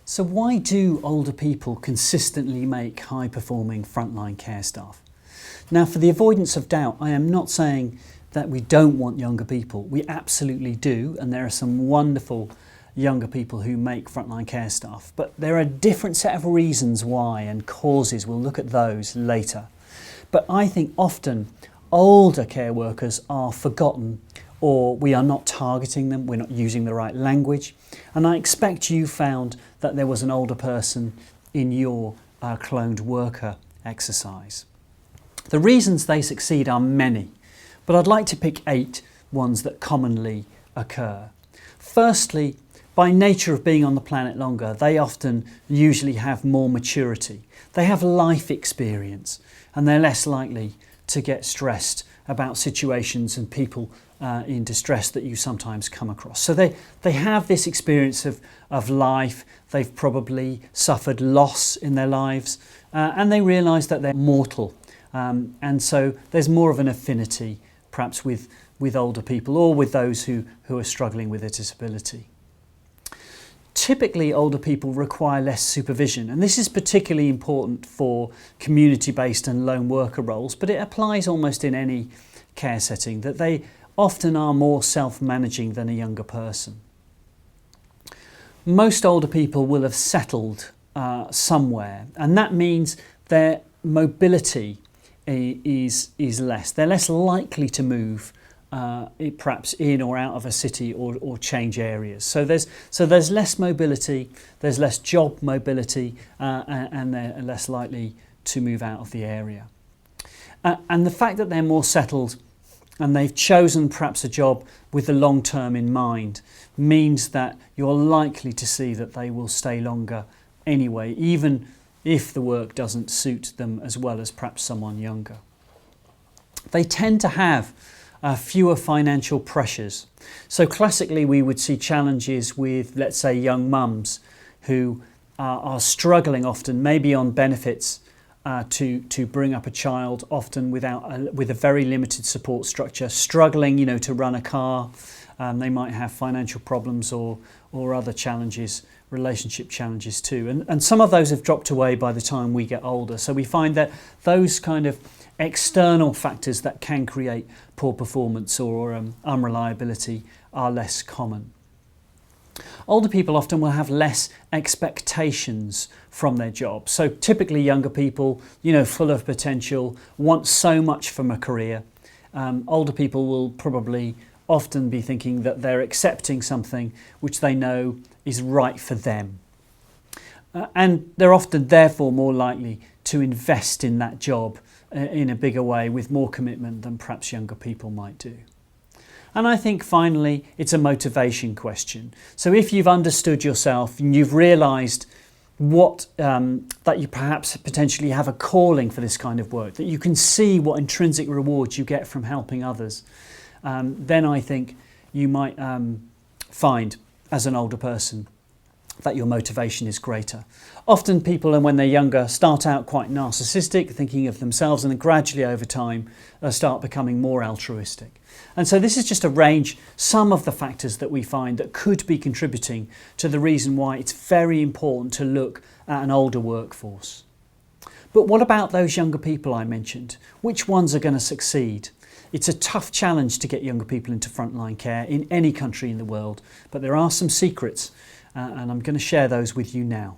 So why do older people consistently make high-performing frontline care staff? Now, for the avoidance of doubt, I am not saying that we don't want younger people. We absolutely do, and there are some wonderful younger people who make frontline care staff. But there are a different set of reasons why and causes. We'll look at those later. But I think often older care workers are forgotten, or we are not targeting them, we're not using the right language. And I expect you found that there was an older person in your cloned worker exercise. The reasons they succeed are many, but I'd like to pick 8 ones that commonly occur. Firstly, by nature of being on the planet longer, they often usually have more maturity. They have life experience and they're less likely to get stressed about situations and people in distress that you sometimes come across. So they have this experience of life. They've probably suffered loss in their lives and they realise that they're mortal. And so there's more of an affinity perhaps with older people or with those who are struggling with a disability. Typically, older people require less supervision, and this is particularly important for community-based and lone worker roles, but it applies almost in any care setting, that they often are more self-managing than a younger person. Most older people will have settled somewhere, and that means their mobility is less. They're less likely to move perhaps in or out of a city or change areas. So there's less mobility, there's less job mobility, and they're less likely to move out of the area. And the fact that they're more settled and they've chosen perhaps a job with the long term in mind means that you're likely to see that they will stay longer anyway, even if the work doesn't suit them as well as perhaps someone younger. They tend to have fewer financial pressures. So classically we would see challenges with, let's say, young mums who are struggling often, maybe on benefits to bring up a child, often with a very limited support structure, struggling, to run a car. They might have financial problems or other challenges, relationship challenges too. And some of those have dropped away by the time we get older. So we find that those kind of external factors that can create poor performance or unreliability are less common. Older people often will have less expectations from their job. So typically younger people, full of potential, want so much from a career. Older people will probably often be thinking that they're accepting something which they know is right for them. And they're often therefore more likely to invest in that job in a bigger way with more commitment than perhaps younger people might do. And I think finally it's a motivation question. So if you've understood yourself and you've realised that you perhaps potentially have a calling for this kind of work, that you can see what intrinsic rewards you get from helping others, then I think you might find as an older person that your motivation is greater. Often people, and when they're younger, start out quite narcissistic, thinking of themselves, and then gradually over time start becoming more altruistic. And so this is just a range, some of the factors that we find that could be contributing to the reason why it's very important to look at an older workforce. But what about those younger people I mentioned? Which ones are going to succeed? It's a tough challenge to get younger people into frontline care in any country in the world, but there are some secrets and I'm going to share those with you now.